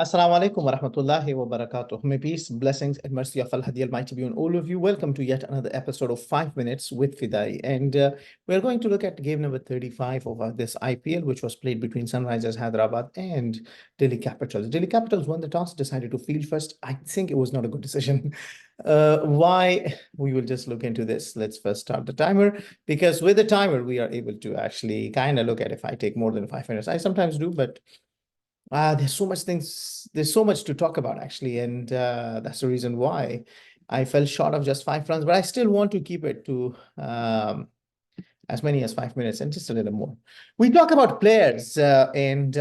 Assalamu alaikum wa rahmatullahi wa barakatuh. May peace, blessings, and mercy of Allah the Almighty be on all of you. Welcome to yet another episode of 5 Minutes with Fidai. And we're going to look at game number 35 of this IPL, which was played between Sunrisers Hyderabad and Delhi Capitals. Delhi Capitals won the toss, decided to field first. I think it was not a good decision. Why? We will just look into this. Let's first start the timer, because with the timer, we are able to actually kind of look at if I take more than 5 minutes. I sometimes do, but there's so much to talk about actually, and that's the reason why I fell short of just 5 runs, but I still want to keep it to as many as 5 minutes and just a little more. We talk about players and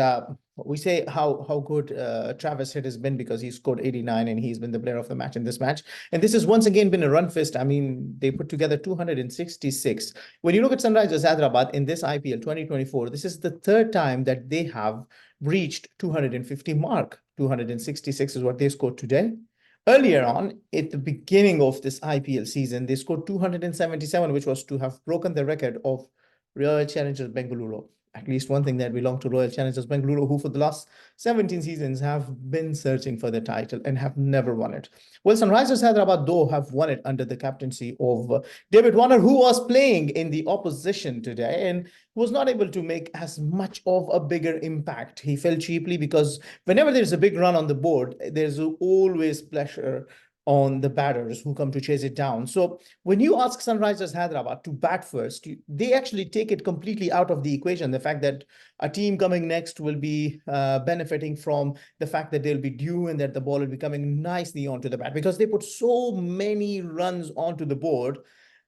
we say how good Travis Head has been because he scored 89 and he's been the player of the match in this match. And this has once again been a run fest. I mean, they put together 266. When you look at Sunrisers Hyderabad in this IPL 2024, this is the third time that they have reached 250 mark. 266 is what they scored today. Earlier on, at the beginning of this IPL season, they scored 277, which was to have broken the record of Royal Challengers Bengaluru. At least one thing that belonged to Royal Challengers Bengaluru, who for the last 17 seasons have been searching for the title and have never won it. Well, Sunrisers Hyderabad, though, have won it under the captaincy of David Warner, who was playing in the opposition today and was not able to make as much of a bigger impact. He fell cheaply because whenever there's a big run on the board, there's always pressure on the batters who come to chase it down. So when you ask Sunrisers Hyderabad to bat first, they actually take it completely out of the equation. The fact that a team coming next will be benefiting from the fact that they'll be due and that the ball will be coming nicely onto the bat because they put so many runs onto the board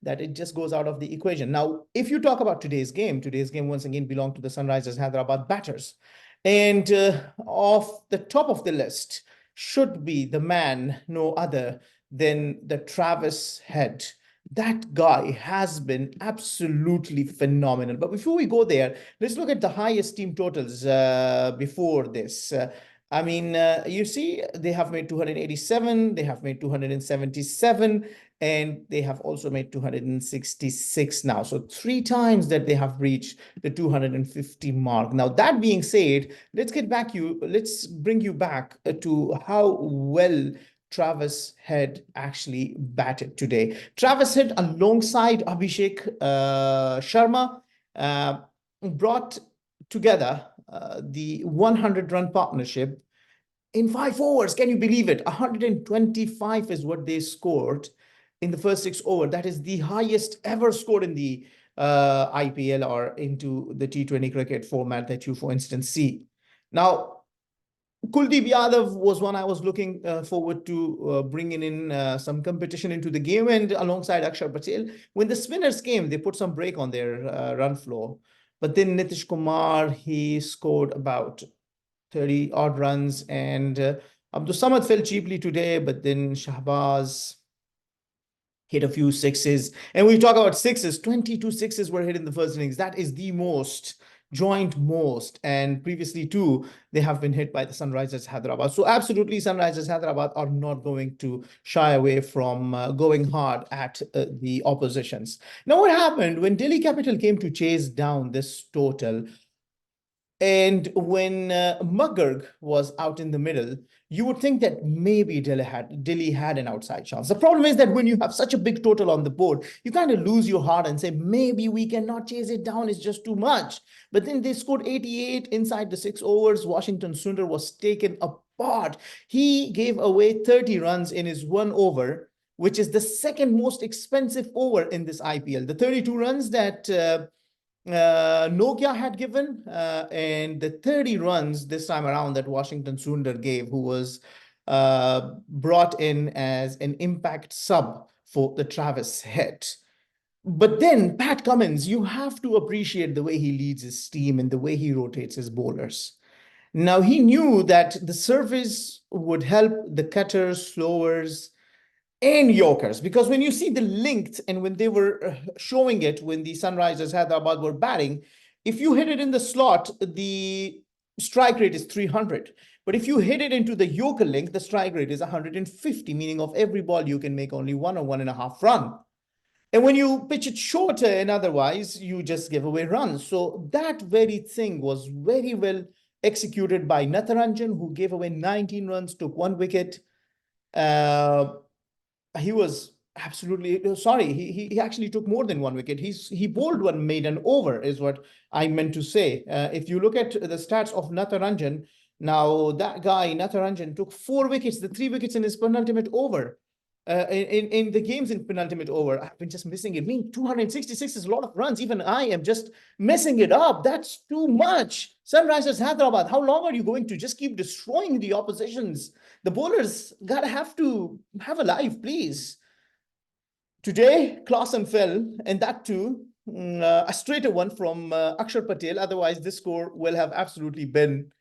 that it just goes out of the equation. Now, if you talk about today's game once again belonged to the Sunrisers Hyderabad batters. And off the top of the list should be the man, no other than the Travis Head. That guy has been absolutely phenomenal. But before we go there, let's look at the highest team totals before this. You see, they have made 287, they have made 277, and they have also made 266 now. So 3 times that they have reached the 250 mark. Now, that being said, let's bring you back to how well Travis Head actually batted today. Travis Head, alongside Abhishek Sharma, brought together the 100-run partnership in 5 overs. Can you believe it? 125 is what they scored in the first 6 overs. That is the highest ever scored in the IPL or into the T20 cricket format that you, for instance, see. Now, Kuldeep Yadav was one I was looking forward to bringing in some competition into the game, and alongside Akshar Patel. When the spinners came, they put some break on their run flow. But then Nitish Kumar, he scored about 30 odd runs, and Abdul Samad fell cheaply today, but then Shahbaz hit a few sixes. And we talk about sixes, 22 sixes were hit in the first innings. That is the joint most, and previously too they have been hit by the Sunrisers Hyderabad. So absolutely, Sunrisers Hyderabad are not going to shy away from going hard at the oppositions. Now, what happened when Delhi Capital came to chase down this total? And when Muggerg was out in the middle, you would think that maybe Delhi had an outside chance. The problem is that when you have such a big total on the board, you kind of lose your heart and say, maybe we cannot chase it down. It's just too much. But then they scored 88 inside the 6 overs. Washington Sundar was taken apart. He gave away 30 runs in his 1 over, which is the second most expensive over in this IPL. The 32 runs that Nokia had given, and the 30 runs this time around that Washington Sundar gave, who was brought in as an impact sub for the Travis Head. But then Pat Cummins, you have to appreciate the way he leads his team and the way he rotates his bowlers. Now, he knew that the service would help the cutters, slowers, and Yorkers, because when you see the linked and when they were showing it, when the Sunrisers Hyderabad were batting, if you hit it in the slot, the strike rate is 300. But if you hit it into the Yorker link, the strike rate is 150, meaning of every ball you can make only 1 or 1.5 run. And when you pitch it shorter and otherwise, you just give away runs. So that very thing was very well executed by Natarajan, who gave away 19 runs, took 1 wicket. Uh, he was absolutely sorry. He actually took more than 1 wicket. He bowled one maiden over, is what I meant to say. If you look at the stats of Natarajan, now that guy Natarajan took 4 wickets, the 3 wickets in his penultimate over. In the games in penultimate over, I've been just missing it. I mean, 266 is a lot of runs. Even I am just messing it up. That's too much. Sunrisers Hyderabad, how long are you going to just keep destroying the oppositions? The bowlers gotta have to have a life, please. Today, Clausen fell, and that too, a straighter one from Akshar Patel. Otherwise, this score will have absolutely been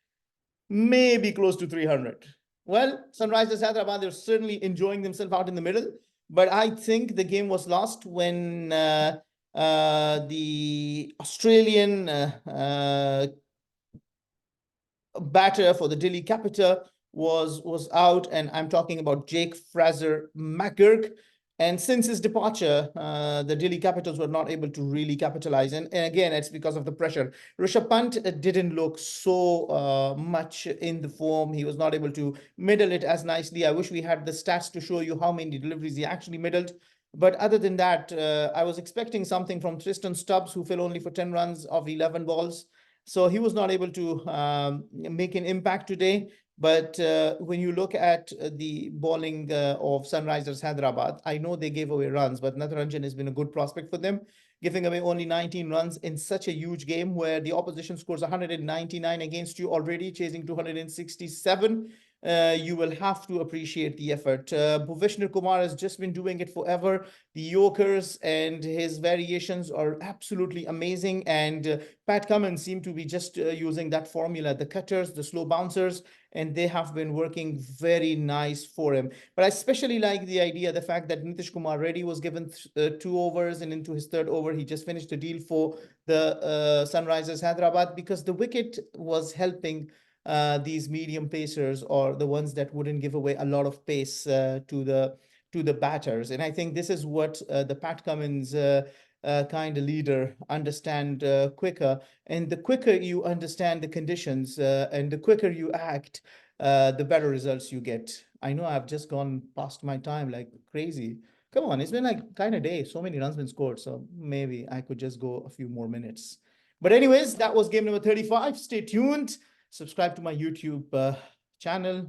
maybe close to 300. Well, Sunrisers Hyderabad, they're certainly enjoying themselves out in the middle, but I think the game was lost when the Australian batter for the Delhi Capital was out, and I'm talking about Jake Fraser McGurk. And since his departure, the Delhi Capitals were not able to really capitalize. And again, it's because of the pressure. Rishabh Pant didn't look so much in the form. He was not able to middle it as nicely. I wish we had the stats to show you how many deliveries he actually middled. But other than that, I was expecting something from Tristan Stubbs, who fell only for 10 runs of 11 balls. So he was not able to make an impact today. But when you look at the bowling of Sunrisers Hyderabad, I know they gave away runs, but Natarajan has been a good prospect for them, giving away only 19 runs in such a huge game where the opposition scores 199 against you already, chasing 267. You will have to appreciate the effort. Bhuveshwar Kumar has just been doing it forever. The Yorkers and his variations are absolutely amazing. And Pat Cummins seem to be just using that formula, the cutters, the slow bouncers, and they have been working very nice for him. But I especially like the idea, the fact that Nitish Kumar Reddy was given 2 overs, and into his third over, he just finished the deal for the Sunrisers Hyderabad, because the wicket was helping these medium pacers, or the ones that wouldn't give away a lot of pace to the batters. And I think this is what the Pat Cummins kind of leader understand quicker. And the quicker you understand the conditions and the quicker you act, the better results you get. I know I've just gone past my time like crazy. Come on, it's been like kind of day. So many runs been scored. So maybe I could just go a few more minutes. But anyways, that was game number 35. Stay tuned. Subscribe to my YouTube channel,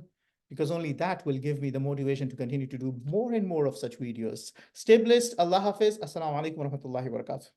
because only that will give me the motivation to continue to do more and more of such videos. Stay blessed. Allah Hafiz. Assalamu alaikum wa rahmatullahi wa barakatuh.